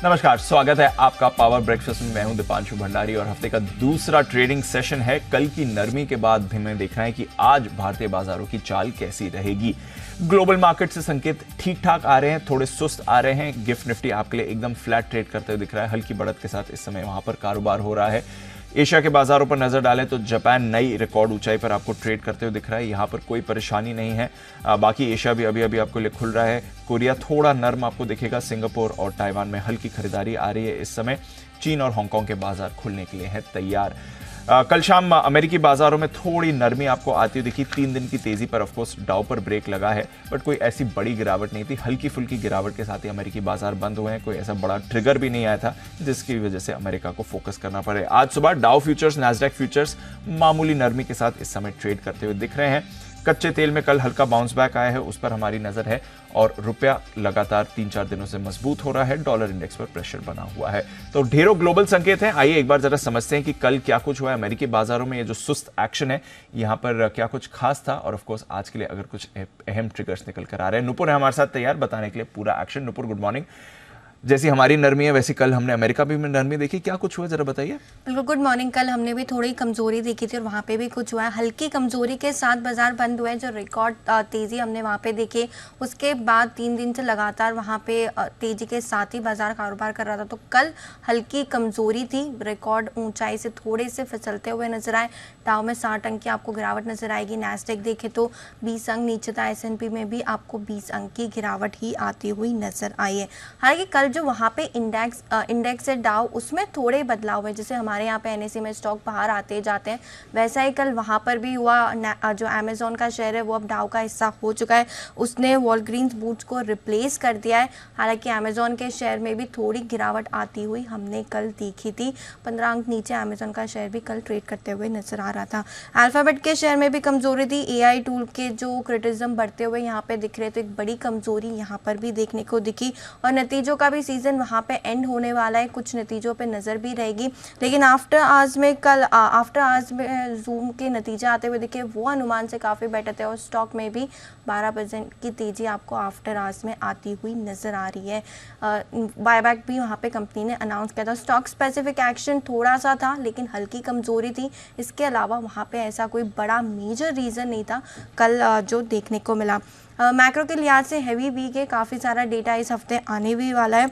नमस्कार, स्वागत है आपका पावर ब्रेकफास्ट में। मैं हूं दीपांशु भंडारी और हफ्ते का दूसरा ट्रेडिंग सेशन है। कल की नरमी के बाद भी हमें देखना है कि आज भारतीय बाजारों की चाल कैसी रहेगी। ग्लोबल मार्केट से संकेत ठीक ठाक आ रहे हैं, थोड़े सुस्त आ रहे हैं। गिफ्ट निफ्टी आपके लिए एकदम फ्लैट ट्रेड करते हुए दिख रहा है, हल्की बढ़त के साथ इस समय वहां पर कारोबार हो रहा है। एशिया के बाजारों पर नजर डालें तो जापान नई रिकॉर्ड ऊंचाई पर आपको ट्रेड करते हुए दिख रहा है, यहां पर कोई परेशानी नहीं है। बाकी एशिया भी अभी अभी आपको लिए खुल रहा है। कोरिया थोड़ा नर्म आपको दिखेगा। सिंगापुर और ताइवान में हल्की खरीदारी आ रही है इस समय। चीन और हांगकांग के बाजार खुलने के लिए हैं तैयार। कल शाम अमेरिकी बाजारों में थोड़ी नरमी आपको आती हुई दिखी। 3 दिन की तेजी पर ऑफकोर्स डाउ पर ब्रेक लगा है, बट कोई ऐसी बड़ी गिरावट नहीं थी। हल्की फुल्की गिरावट के साथ ही अमेरिकी बाजार बंद हुए हैं। कोई ऐसा बड़ा ट्रिगर भी नहीं आया था जिसकी वजह से अमेरिका को फोकस करना पड़े। आज सुबह डाउ फ्यूचर्स, नैस्डैक फ्यूचर्स मामूली नरमी के साथ इस समय ट्रेड करते हुए दिख रहे हैं। कच्चे तेल में कल हल्का बाउंस बैक आया है, उस पर हमारी नजर है। और रुपया लगातार 3-4 दिनों से मजबूत हो रहा है। डॉलर इंडेक्स पर प्रेशर बना हुआ है। तो ढेरों ग्लोबल संकेत हैं। आइए एक बार जरा समझते हैं कि कल क्या कुछ हुआ है अमेरिकी बाजारों में। ये जो सुस्त एक्शन है यहां पर क्या कुछ खास था, और ऑफ कोर्स आज के लिए अगर कुछ अहम ट्रिगर्स निकल कर आ रहे हैं। नुपुर है हमारे साथ तैयार बताने के लिए पूरा एक्शन। Nupur, good morning. जैसी हमारी नरमी है वैसी कल हमने अमेरिका भी में नरमी देखी, क्या कुछ हुआ जरा बताइए। बिल्कुल, गुड मॉर्निंग। कल हमने भी थोड़ी कमजोरी देखी थी और वहाँ पे भी कुछ हुआ है। हल्की कमजोरी के साथ बाजार बंद हुए। जो रिकॉर्ड तेजी हमने वहाँ पे देखी, उसके बाद 3 दिन से लगातार वहाँ पे तेजी के साथ ही बाजार कारोबार कर रहा था। तो कल हल्की कमजोरी थी, रिकॉर्ड ऊंचाई से थोड़े से फिसलते हुए नजर आए। डाउ में 60 अंक की आपको गिरावट नजर आएगी। नैस्डैक देखे तो 20 अंक नीचे था। S&P में भी आपको 20 अंक की गिरावट ही आती हुई नजर आई है। हालांकि कल जो वहाँ पे इंडेक्स है डाउ, उसमें थोड़े बदलाव है। जैसे हमारे यहाँ पे NSE में स्टॉक बाहर आते जाते हैं, वैसा ही कल वहाँ पर भी हुआ। जो अमेजोन का शेयर है वो अब डाउ का हिस्सा हो चुका है। उसने वॉलग्रीन्स बूट्स को रिप्लेस कर दिया है। हालांकि अमेजोन के शेयर में भी थोड़ी गिरावट आती हुई हमने कल देखी थी। 15 अंक नीचे अमेजोन का शेयर भी कल ट्रेड करते हुए नजर आ रहा था। अल्फाबेट के शेयर में भी कमजोरी थी। AI टूल के जो क्रिटिसिज्म बढ़ते हुए यहाँ पे दिख रहे, तो एक बड़ी कमजोरी यहाँ पर भी देखने को दिखी। और नतीजों का भी सीजन वहाँ पे एंड होने वाला है, कुछ नतीजों पे नज़र भी रहेगी। लेकिन आफ्टर आज में जूम के नतीजे आते हुए दिखे, वो अनुमान से काफ़ी बेटर थे। और स्टॉक में भी 12% की तेज़ी आपको आफ्टर आज में आती हुई नज़र आ रही है। बायबैक भी वहाँ पे कंपनी ने अनाउंस किया था। स्टॉक स्पेसिफिक एक्शन थोड़ा सा था, लेकिन हल्की कमज़ोरी थी। इसके अलावा वहाँ पे ऐसा कोई बड़ा मेजर रीज़न नहीं था कल जो देखने को मिला। मैक्रो के लिहाज से हैवी वीक है, काफ़ी सारा डेटा इस हफ्ते आने भी वाला है।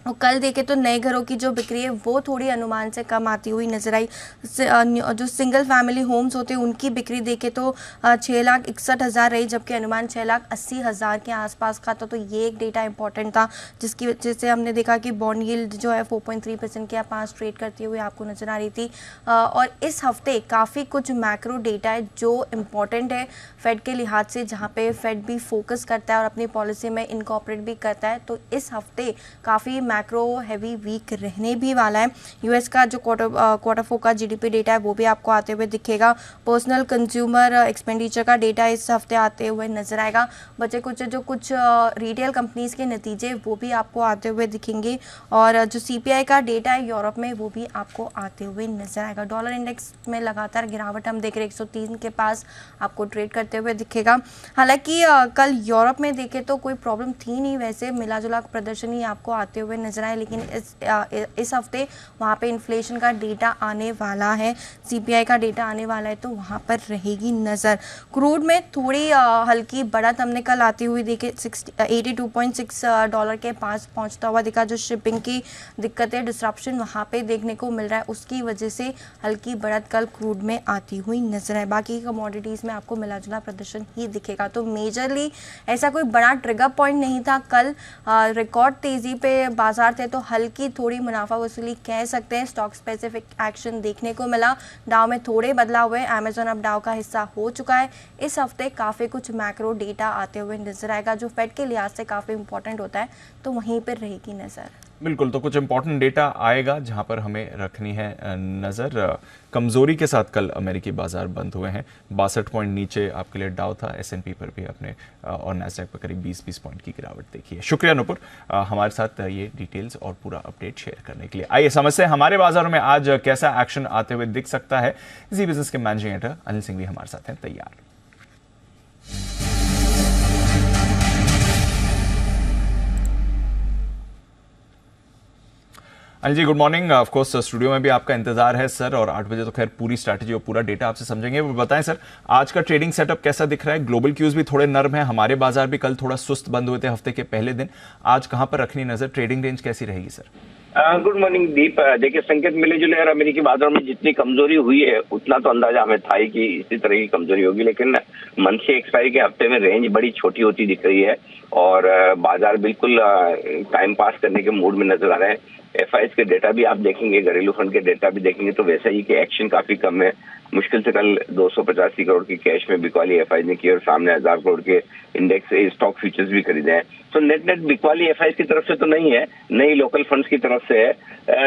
और कल देखें तो नए घरों की जो बिक्री है वो थोड़ी अनुमान से कम आती हुई नजर आई। जो सिंगल फैमिली होम्स होते हैं उनकी बिक्री देखें तो 6,61,000 रही, जबकि अनुमान 6,80,000 के आसपास का था। तो ये एक डेटा इंपॉर्टेंट था, जिसकी वजह से हमने देखा कि बॉन्ड यील्ड जो है 4.3% के पास ट्रेड करती हुई आपको नजर आ रही थी। और इस हफ्ते काफ़ी कुछ मैक्रो डेटा है जो इम्पॉर्टेंट है फेड के लिहाज से, जहाँ पे फेड भी फोकस करता है और अपनी पॉलिसी में इनकॉर्पोरेट भी करता है। तो इस हफ्ते काफ़ी मैक्रो हैवी वीक रहने भी वाला है। US का जो क्वार्टर 4 का GDP डेटा है वो भी आपको आते हुए दिखेगा। पर्सनल कंज्यूमर एक्सपेंडिचर का डेटा इस हफ्ते आते हुए नजर आएगा। बचे कुछ रिटेल कंपनीज के नतीजे वो भी आपको आते हुए दिखेंगे। और जो CPI का डेटा है यूरोप में वो भी आपको आते हुए नजर आएगा। डॉलर इंडेक्स में लगातार गिरावट हम देख रहे हैं, 103 के पास आपको ट्रेड करते हुए दिखेगा। हालांकि कल यूरोप में देखें तो कोई प्रॉब्लम थी नहीं, वैसे मिला जुला प्रदर्शन ही आपको आते हुए नजर आए। लेकिन इस हफ्ते वहाँ पे इन्फ्लेशन का डेटा आने वाला है, CPI का डेटा आने वाला है, तो वहाँ पर रहेगी नज़र। क्रूड में थोड़ी हल्की बढ़त हमने कल आती हुई देखी, $82.6 के पास पहुँचता हुआ दिखा। जो शिपिंग की दिक्कतें, डिस्ट्रप्शन वहाँ पे देखने को मिल रहा है, उसकी वजह से हल्की बढ़त कल क्रूड में आती हुई नजर आए। बाकी कमोडिटीज़ में आपको मिला जुला प्रदर्शन ही दिखेगा। तो मेजरली ऐसा कोई बड़ा ट्रिगर पॉइंट नहीं था कल। रिकॉर्ड तेज़ी पे बाजार थे, तो हल्की थोड़ी मुनाफा वसूली कह सकते हैं। स्टॉक स्पेसिफिक एक्शन देखने को मिला। डाउ में थोड़े बदलाव हुए। अमेजोन अब डाउ का हिस्सा हो चुका है। इस हफ्ते काफ़ी कुछ मैक्रो डेटा आते हुए नजर आएगा, जो फेड के लिहाज से काफ़ी इंपॉर्टेंट होता है, तो वहीं पर रहेगी नज़र। बिल्कुल, तो कुछ इंपॉर्टेंट डेटा आएगा जहां पर हमें रखनी है नज़र। कमजोरी के साथ कल अमेरिकी बाजार बंद हुए हैं। 62 पॉइंट नीचे आपके लिए डाउ था। S&P पर भी अपने और नैस्डैक पर करीब 20 पॉइंट की गिरावट देखी है। शुक्रिया नुपुर हमारे साथ ये डिटेल्स और पूरा अपडेट शेयर करने के लिए। आइए समझते हैं हमारे बाजारों में आज कैसा एक्शन आते हुए दिख सकता है। जी बिजनेस के मैनेजिंग एडिटर अनिल सिंह भी हमारे साथ हैं तैयार। Anil ji good morning. Of course studio में भी आपका इंतजार है सर, और 8 बजे तो खैर पूरी स्ट्रैटेजी और पूरा डेटा आपसे समझेंगे। वो बताएं सर, आज का ट्रेडिंग सेटअप कैसा दिख रहा है? ग्लोबल क्यूज भी थोड़े नर्म है, हमारे बाजार भी कल थोड़ा सुस्त बंद हुए थे हफ्ते के पहले दिन। आज कहां पर रखनी नजर, ट्रेडिंग रेंज कैसी रहेगी सर? गुड मॉर्निंग दीप। देखिए, संकेत मिले जुले और अमेरिकी बाजारों में जितनी कमजोरी हुई है उतना तो अंदाजा हमें था ही कि इसी तरह की कमजोरी होगी, लेकिन मंथली एक्सपायरी के हफ्ते में रेंज बड़ी छोटी होती दिख रही है और बाजार बिल्कुल टाइम पास करने के मूड में नजर आ रहे हैं। एफआईएस के डेटा भी आप देखेंगे, घरेलू फंड के डेटा भी देखेंगे तो वैसा ही कि एक्शन काफी कम है। मुश्किल से कल 285 करोड़ की कैश में बिकवाली एफआईएस ने की और सामने 1000 करोड़ के इंडेक्स स्टॉक फ्यूचर्स भी खरीदे हैं। तो नेट नेट बिकवाली एफआईएस की तरफ से तो नहीं है, नई लोकल फंड्स की तरफ से है।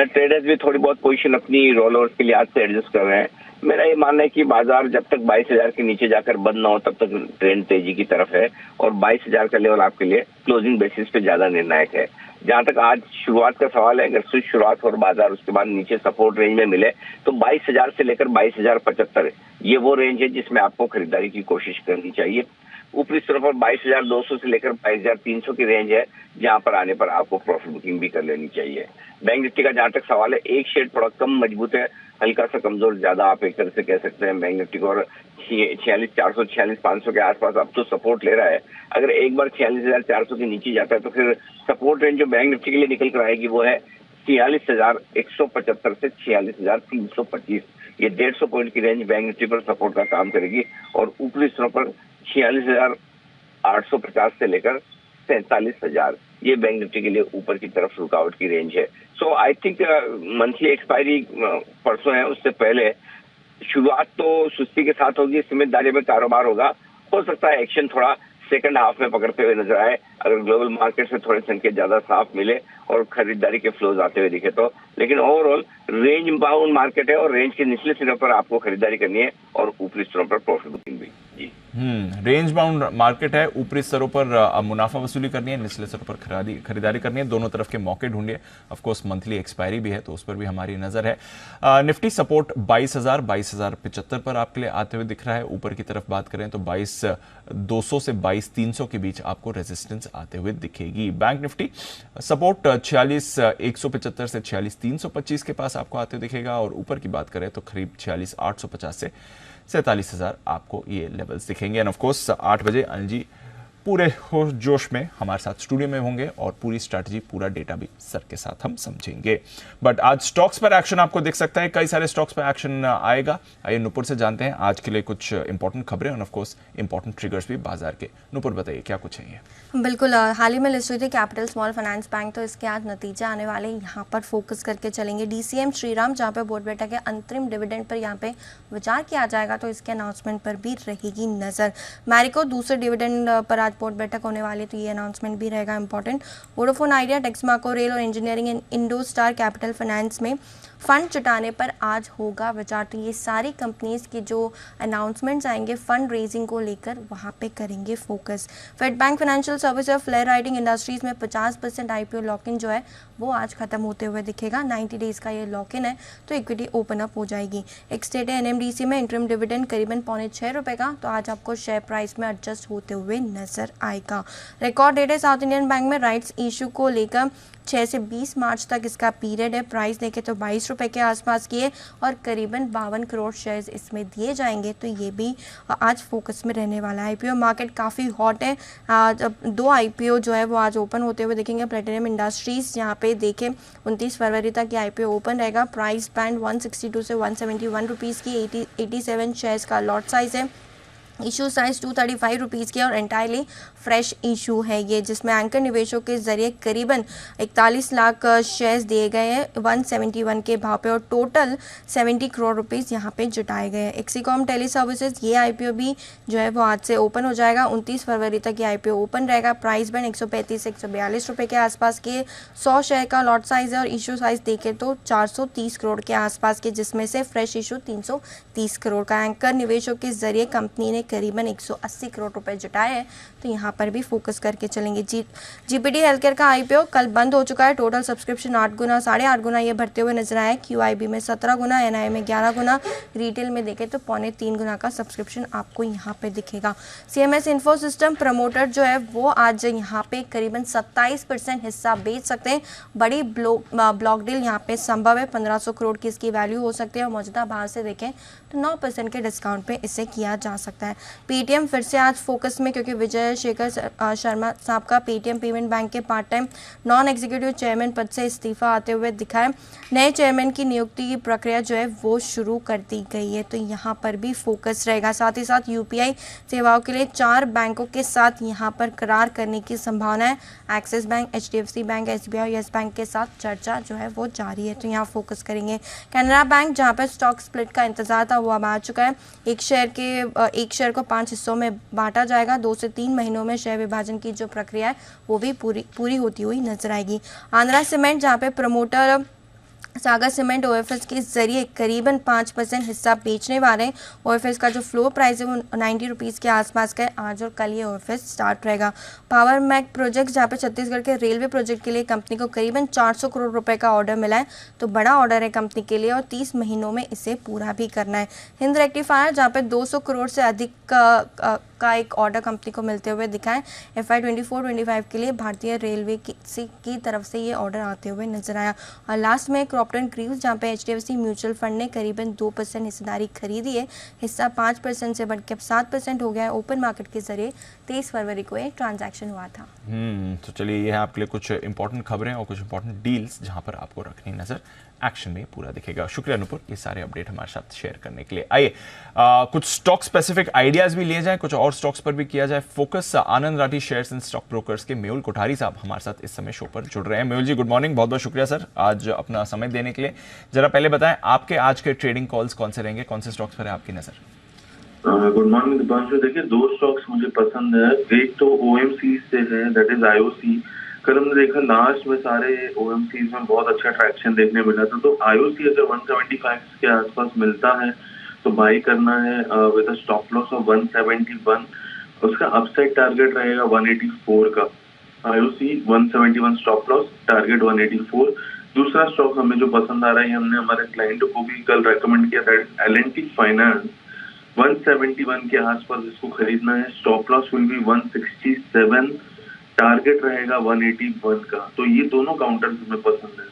ट्रेडर्स भी थोड़ी बहुत पोजीशन अपनी रोल ओवर के लिहाज से एडजस्ट कर रहे हैं। मेरा ये मानना है कि बाजार जब तक 22,000 के नीचे जाकर बंद ना हो तब तक ट्रेंड तेजी की तरफ है और 22,000 का लेवल आपके लिए क्लोजिंग बेसिस पे ज्यादा निर्णायक है। जहां तक आज शुरुआत का सवाल है, अगर स्विच शुरुआत और बाजार उसके बाद नीचे सपोर्ट रेंज में मिले तो 22,000 से लेकर 22,075 ये वो रेंज है जिसमें आपको खरीदारी की कोशिश करनी चाहिए। ऊपरी स्तर पर 22,200 से लेकर 22,300 की रेंज है, जहां पर आने पर आपको प्रॉफिट बुकिंग भी कर लेनी चाहिए। बैंक निफ्टी का जहां तक सवाल है, एक शेड थोड़ा कम मजबूत है, हल्का सा कमजोर ज्यादा आप एक तरह से कह सकते हैं बैंक निफ्टी को, और 46,400 46,500 के आसपास अब तो सपोर्ट ले रहा है। अगर एक बार 46,400 के नीचे जाता है तो फिर सपोर्ट रेंज जो बैंक निफ्टी के लिए निकल कर आएगी वो है 46,175 से 46,325। ये 150 पॉइंट की रेंज बैंक निफ्टी पर सपोर्ट का काम करेगी और ऊपरी स्तरों पर 46,850 से लेकर 47,000 ये बैंक निफ्टी के लिए ऊपर की तरफ रुकावट की रेंज है। सो आई थिंक मंथली एक्सपायरी परसों है, उससे पहले शुरुआत तो सुस्ती के साथ होगी, समझदारी में कारोबार होगा। हो सकता है एक्शन थोड़ा सेकंड हाफ में पकड़ते हुए नजर आए अगर ग्लोबल मार्केट से थोड़े संकेत ज्यादा साफ मिले और खरीदारी के फ्लोज आते हुए दिखे तो। लेकिन ओवरऑल रेंज बाउंड मार्केट है और रेंज के निचले सिरों पर आपको खरीदारी करनी है और ऊपरी स्तरों पर प्रॉफिट बुकिंग भी। जी रेंज बाउंड मार्केट है, ऊपरी स्तरों पर मुनाफा वसूली करनी है, निचले स्तरों पर खरीदारी करनी है, दोनों तरफ के मौके ढूंढिए। ऑफ कोर्स मंथली एक्सपायरी भी है तो उस पर भी हमारी नजर है। निफ्टी सपोर्ट 22,075 पर आपके लिए आते हुए दिख रहा है। ऊपर की तरफ बात करें तो 22,200 से 22,300 के बीच आपको रेजिस्टेंस आते हुए दिखेगी। बैंक निफ्टी सपोर्ट 46,175 से 46,325 के पास आपको आते हुए दिखेगा और ऊपर की बात करें तो करीब 46,850 से 47,000 आपको ये लेवल्स दिखेंगे। एंड ऑफ कोर्स 8 बजे अनिल जी पूरे होश जोश में हमारे साथ स्टूडियो में होंगे और पूरी स्ट्रैटेजी पूरा डेटा भी सर के साथ हम समझेंगे। बट आज स्टॉक्स पर एक्शन आपको दिख सकता है, कई सारे स्टॉक्स पर एक्शन आएगा। आइए नुपुर से जानते हैं आज के लिए कुछ इंपॉर्टेंट खबरें और ऑफ कोर्स इंपॉर्टेंट ट्रिगर्स भी बाजार के। नुपुर बताइए क्या कुछ है ये? बिल्कुल, हाल ही में लिस्ट हुई थी कैपिटल स्मॉल फाइनेंस बैंक, तो इसके आज नतीजे आने वाले यहाँ पर फोकस करके चलेंगे। डीसीएम श्रीराम जहाँ पे बोर्ड बैठक है, अंतरिम डिविडेंड पर यहाँ पे विचार किया जाएगा तो इसके अनाउंसमेंट पर भी रहेगी नजर। मैरिको दूसरे डिविडेंड पर आज बोर्ड बैठक होने वाली तो ये अनाउंसमेंट भी रहेगा important. Vodafone idea, Texmaco rail और engineering and Indo star capital finance में फंड जुटाने पर आज होगा विचार। तो ये सारी कंपनीज की जो अनाउंसमेंट्स आएंगे फंड रेजिंग को लेकर वहाँ पे करेंगे focus. Fed Bank financial service और फ्लेयर राइडिंग इंडस्ट्रीज में 50% आईपीओ लॉक इन जो है वो आज खत्म होते हुए दिखेगा। 90 डेज का ये लॉक इन है तो इक्विटी ओपन अप हो जाएगी। एक स्टेट है एनएमडीसी में इंटरिम डिविडेंड करीबन 6.25 रुपये का, तो आज आपको शेयर प्राइस में एडजस्ट होते हुए नजर आएगा। रिकॉर्ड डेट है साउथ इंडियन बैंक में राइट्स इशू को लेकर 6 से 20 मार्च तक इसका पीरियड है। प्राइस देखें तो 22 रुपये के आसपास की है और करीबन 52 करोड़ शेयर्स इसमें दिए जाएंगे, तो ये भी आज फोकस में रहने वाला है। आईपीओ मार्केट काफ़ी हॉट है। जब 2 आईपीओ जो है वो आज ओपन होते हुए देखेंगे। प्लेटिनम इंडस्ट्रीज यहाँ पे देखें 29 फरवरी तक ये आईपीओ ओपन रहेगा। प्राइस बैंड 162 से 171 रुपीज़ की, 87 शेयर्स का लॉट साइज है। इशू साइज 235 रुपीज़ की और एंटायरली फ्रेश इशू है ये, जिसमें एंकर निवेशों के जरिए करीबन 41 लाख शेयर्स दिए गए हैं 171 के भाव पे और टोटल 70 करोड़ रुपीज़ यहाँ पे जुटाए गए हैं। एक्सीकॉम टेली सर्विसेज ये आईपीओ भी जो है वो आज से ओपन हो जाएगा। 29 फरवरी तक ये आईपीओ ओपन रहेगा। प्राइस बैंड 135 से 142 रुपये के आसपास के, 100 शेयर का लॉट साइज है और इशू साइज देखें तो 430 करोड़ के आसपास के, जिसमें से फ्रेश इशू 330 करोड़ का। एंकर निवेशों के जरिए कंपनी ने करीबन 180 करोड़ रुपए जुटाए हैं, तो यहाँ पर भी फोकस करके चलेंगे। जीपीडी हेल्थकेयर का आईपीओ कल बंद हो चुका है। टोटल सब्सक्रिप्शन 8 गुना 8.5 गुना ये बढ़ते हुए नजर आए। क्यूआईबी में 17 गुना, एनआई में 11 गुना, रिटेल में देखें तो 2.25 गुना का सब्सक्रिप्शन आपको यहाँ पे दिखेगा। सीएमएस इन्फो सिस्टम प्रमोटर जो है वो आज यहाँ पे करीबन 27% हिस्सा बेच सकते हैं। बड़ी ब्लॉक डील यहाँ पे संभव है, 1500 करोड़ की इसकी वैल्यू हो सकती है और मौजूदा भाव से देखें तो 9% के डिस्काउंट पे इसे किया जा सकता है। पेटीएम फिर से आज फोकस में, क्योंकि विजय शेखर शर्मा साहब का पेटीएम पेमेंट बैंक के part time non executive chairman पद से इस्तीफा आते हुए दिखा है। नए चेयरमैन की नियुक्ति की प्रक्रिया जो है वो शुरू कर दी गई है, तो यहाँ पर भी फोकस रहेगा। साथ ही साथ यूपीआई सेवाओं के लिए 4 बैंकों के साथ यहाँ पर करार करने की संभावना है। Axis bank, HDFC bank, SBI, yes bank के साथ चर्चा जो है वो जारी है, तो यहाँ फोकस करेंगे। कैनरा बैंक जहाँ पर स्टॉक स्प्लिट का इंतजार था वो अब आ चुका है। एक शेयर को 5 हिस्सों में बांटा जाएगा। 2 से 3 महीनों में शेयर विभाजन की जो प्रक्रिया है वो भी पूरी होती हुई नजर आएगी। आंध्रा सीमेंट जहाँ पे प्रमोटर सागर सीमेंट ओएफएस के जरिए करीबन 5% हिस्सा बेचने वाले हैं। ओएफएस का जो फ्लोर प्राइस है वो 90 रुपीज़ के आसपास का है। आज और कल ये ओएफएस स्टार्ट रहेगा। पावर मैक प्रोजेक्ट जहाँ पे छत्तीसगढ़ के रेलवे प्रोजेक्ट के लिए कंपनी को करीबन 400 करोड़ रुपए का ऑर्डर मिला है, तो बड़ा ऑर्डर है कंपनी के लिए और 30 महीनों में इसे पूरा भी करना है। हिंद रेक्टिफायर जहाँ पे 200 करोड़ से अधिक का एक ऑर्डर कंपनी को मिलते हुए दिखा है। FY 24-25 के लिए भारतीय रेलवे की तरफ से ये ऑर्डर आते हुए नजर आया। और लास्ट में क्रॉम्पटन ग्रीव्स जहाँ पे HDFC म्यूचुअल फंड ने करीबन 2% हिस्सेदारी खरीदी है। हिस्सा 5% से बढ़ के अब 7% हो गया है। ओपन मार्केट के जरिए 23 फरवरी को ये ट्रांजैक्शन हुआ था। तो चलिए ये है आपके लिए कुछ इंपॉर्टेंट खबरें और कुछ इंपॉर्टेंट डील्स जहां पर आपको रखनी नजर एक्शन में पूरा दिखेगा। शुक्रिया अनुपुर ये सारे अपडेट हमारे साथ शेयर करने के लिए। आइए कुछ स्टॉक स्पेसिफिक आइडियाज भी लिए जाएं, कुछ और स्टॉक्स पर भी किया जाए focus. Anand Rathi shares and stock brokers के मेहुल कोठारी साहब हमारे साथ इस समय शो पर जुड़ रहे हैं। मेहुल जी गुड मॉर्निंग, बहुत बहुत शुक्रिया सर आज अपना समय देने के लिए। जरा पहले बताएं आपके आज के ट्रेडिंग कॉल्स कौन से रहेंगे, कौन से स्टॉक्स पर है आपकी नजर? Good morning Deepanshu. देखिए 2 स्टॉक्स मुझे पसंद है। एक तो ओएमसी से है, दैट इज आईओसी। कल हमने देखा लास्ट में सारे ओएमसी में बहुत अच्छा ट्रैक्शन देखने मिला था, तो आईओसी अगर 175 के आसपास मिलता है तो बाई करना है with a stop loss of 171। उसका अपसाइड टारगेट रहेगा 184 का। IOC 171 stop loss, target 184। दूसरा स्टॉक हमें जो पसंद आ रहा है, हमने हमारे क्लाइंट को भी कल रेकमेंड किया, दैट इज एल&टी फाइनेंस। 171 के आसपास इसको खरीदना है। Stop loss will be 167, target रहेगा 181 का। तो ये दोनों काउंटर्स हमें पसंद है।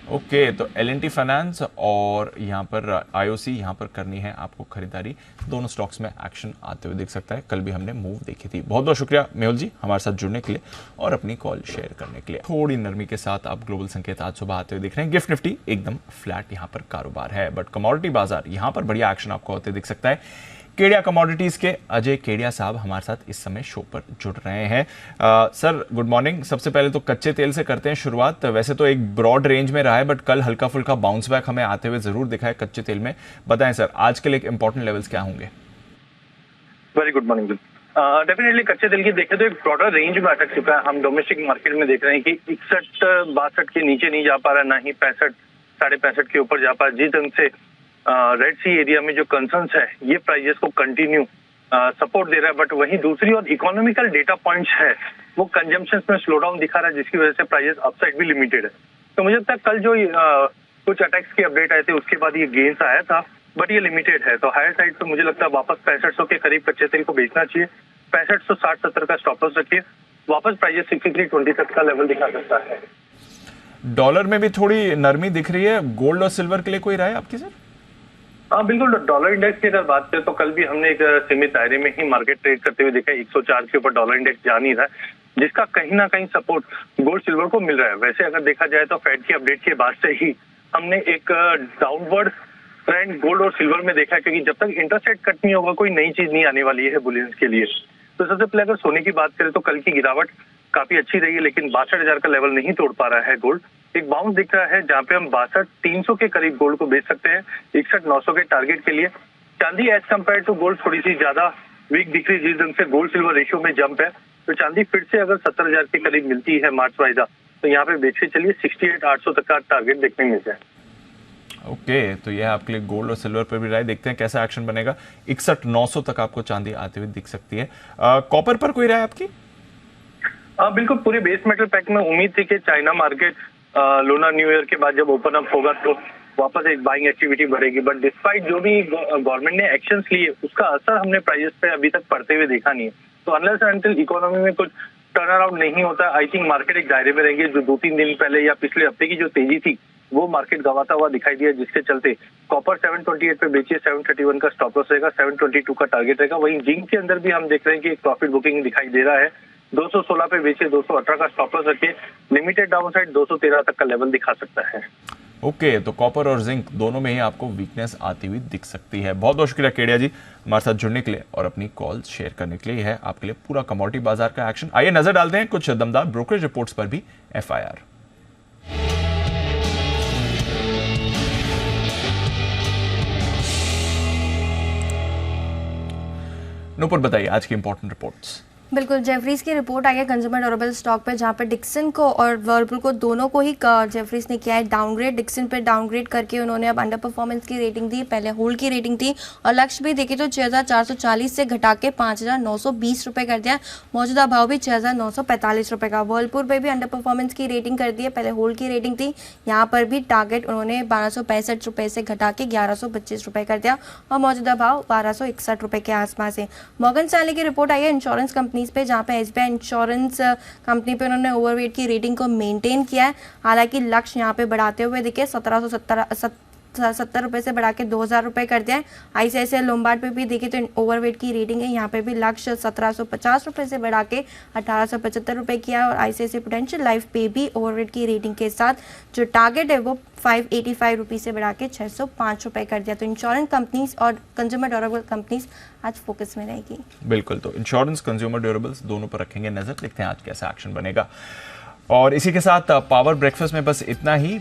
ओके तो एल&टी फाइनेंस और यहाँ पर आईओसी यहाँ पर करनी है आपको खरीदारी। दोनों स्टॉक्स में एक्शन आते हुए दिख सकता है। कल भी हमने मूव देखी थी। बहुत बहुत शुक्रिया मेहुल जी हमारे साथ जुड़ने के लिए और अपनी कॉल शेयर करने के लिए। थोड़ी नरमी के साथ आप ग्लोबल संकेत आज सुबह आते हुए दिख रहे हैं। गिफ्ट निफ्टी एकदम फ्लैट यहाँ पर कारोबार है, बट कमोडिटी बाजार यहाँ पर बढ़िया एक्शन आपको होते दिख सकता है। केडिया कमोडिटीज के अजय केडिया साहब हमारे साथ इस समय शो पर जुड़ रहे हैं। Sir good morning. सबसे पहले तो कच्चे तेल से करते हैं शुरुआत। वैसे तो एक ब्रॉड रेंज में रहा है, बट कल हल्का फुल्का बाउंस बैक हमें आते हुए जरूर दिखा है कच्चे तेल में। बताएं सर आज के लिए इंपॉर्टेंट लेवल्स क्या होंगे? Very good morning. डेफिनेटली कच्चे तेल की देखें तो एक ब्रॉडर रेंज में अटक चुका है। हम डोमेस्टिक मार्केट में देख रहे हैं कि 61-62 के नीचे नहीं जा पा रहा है, ना ही 65-65.5 के ऊपर जा पा रहा है। जिस ढंग से रेड सी एरिया में जो कंसर्न्स है ये प्राइजेस को कंटिन्यू सपोर्ट दे रहा है, बट वहीं दूसरी और इकोनॉमिकल डेटा पॉइंट्स है वो कंजम्पशन में स्लो डाउन दिखा रहा है, जिसकी वजह से प्राइजेस अपसाइड भी लिमिटेड है। तो मुझे लगता है कल जो कुछ अटैक्स के अपडेट आए थे उसके बाद ये गेन्स आया था, बट ये लिमिटेड है। तो हायर साइड पे मुझे लगता है वापस 6500 के करीब कच्चे तेल को बेचना चाहिए। 6560-70 का स्टॉप लॉस रखिए। वापस प्राइजेस 6320 तक का लेवल दिखा सकता है। डॉलर में भी थोड़ी नरमी दिख रही है। गोल्ड और सिल्वर के लिए कोई राय आपकी सर? हाँ बिल्कुल। डॉलर इंडेक्स की अगर बात करें तो कल भी हमने एक सीमित दायरे में ही मार्केट ट्रेड करते हुए देखा। 104 के ऊपर डॉलर इंडेक्स जा नहीं रहा है, जिसका कहीं ना कहीं सपोर्ट गोल्ड सिल्वर को मिल रहा है। वैसे अगर देखा जाए तो फेड की अपडेट के बाद से ही हमने एक डाउनवर्ड ट्रेंड गोल्ड और सिल्वर में देखा है, क्योंकि जब तक इंटरेस्ट रेट कट नहीं होगा कोई नई चीज नहीं आने वाली है बुलियंस के लिए। तो सबसे पहले अगर सोने की बात करें तो कल की गिरावट काफी अच्छी रही है, लेकिन 62,000 का लेवल नहीं तोड़ पा रहा है गोल्ड। एक बाउंस दिख रहा है जहां पे हम 62,300 के करीब गोल्ड को बेच सकते हैं 61,900 के टारगेट के लिए। चांदी एज कम्पेयर टू गोल्ड थोड़ी सी ज्यादा वीक दिख रही है, जिस ढंग से गोल्ड सिल्वर रेशियो में जंप है। तो चांदी फिर से अगर 70,000 के करीब मिलती है मार्च वाइजा, तो यहाँ पे बेच के चलिए 68,800 तक का टारगेट देखने मिल जाए। ओके, तो यह आपके लिए गोल्ड और सिल्वर पर भी राय। देखते हैं कैसा एक्शन बनेगा। 61,900 तक आपको चांदी आते हुए दिख सकती है। कॉपर पर कोई राय आपकी? बिल्कुल, पूरे बेस मेटल पैक में उम्मीद थी कि China market lunar new year के बाद जब ओपन अप होगा तो वापस एक बाइंग एक्टिविटी बढ़ेगी, बट डिस्पाइट जो भी गवर्नमेंट ने एक्शंस लिए उसका असर हमने प्राइसेस पे अभी तक पड़ते हुए देखा नहीं है। तो अनलेस एंड अनटिल इकोनॉमी में कुछ टर्न अराउंड नहीं होता, आई थिंक मार्केट एक दायरे में रहेंगे। जो 2-3 दिन पहले या पिछले हफ्ते की जो तेजी थी वो मार्केट गवाता हुआ दिखाई दिया, जिसके चलते कॉपर 728 पे बेचिए, 731 का स्टॉप लॉस रहेगा, 722 का टारगेट रहेगा। वहीं जिंक के अंदर भी हम देख रहे हैं कि एक प्रॉफिट बुकिंग दिखाई दे रहा है। 216 पे बेचे, 218 का स्टॉप लॉस रखिए, लिमिटेड डाउनसाइड 213 तक का लेवल दिखा सकता है। ओके, तो कॉपर और जिंक दोनों में ही आपको वीकनेस आती हुई दिख सकती है। बहुत बहुत शुक्रिया केडिया जी हमारे साथ जुड़ने के लिए और अपनी कॉल शेयर करने के लिए। है आपके लिए पूरा कमोडिटी बाजार का एक्शन। आइए नजर डालते हैं कुछ दमदार ब्रोकरेज रिपोर्ट्स पर भी। FIR नूपुर, बताइए आज की इंपॉर्टेंट रिपोर्ट्स। बिल्कुल, जेफरीज की रिपोर्ट आई है कंज्यूमर ड्यूरेबल स्टॉक पे, जहाँ पे डिक्सन को और वर्लपूल को दोनों को ही जेफरीज ने किया है डाउनग्रेड। डिक्सन पे डाउनग्रेड करके उन्होंने अब अंडर परफॉर्मेंस की रेटिंग दी, पहले होल्ड की रेटिंग थी, और लक्ष्य भी देखे तो 6,440 से घटा के 5,920 रुपये कर दिया। मौजूदा भाव भी 6,945 रुपये का। वर्लपूल पे भी अंडर परफॉर्मेंस की रेटिंग कर दी है, पहले होल्ड की रेटिंग थी, यहाँ पर भी टारगेट उन्होंने 1,265 रुपये से घटा के 1,125 रुपये कर दिया, और मौजूदा भाव 1,261 रुपये के आसपास है। मॉर्गन स्टैनली की रिपोर्ट आई है इंश्योरेंस कंपनी पे, जहाँ पे SBI इंश्योरेंस कंपनी पे उन्होंने ओवरवेट की रेटिंग को मेंटेन किया है। हालांकि लक्ष्य यहाँ पे बढ़ाते हुए दिखे, 1,770 रुपये से बढ़ा के 2,000 रुपये कर दिया है। ICICI लोम्बार्ड पे भी देखे तो ओवरवेट की रेटिंग है, यहाँ पे भी लक्ष्य 1,750 रुपये से बढ़ा के 1,875 रुपये किया है। और ICICI प्रूडेंशियल लाइफ पे भी ओवरवेट की रेटिंग के साथ जो टारगेट है वो 585 रुपीज़ से बढ़ा के 605 रुपये कर दिया। तो इंश्योरेंस कंपनीज और कंज्यूमर ड्यूरेबल कंपनीज आज फोकस में रहेगी। बिल्कुल, तो इंश्योरेंस, कंज्यूमर ड्यूरेबल्स दोनों पर रखेंगे नजर। देखते हैं आज कैसा एक्शन बनेगा। और इसी के साथ पावर ब्रेकफास्ट में बस इतना ही।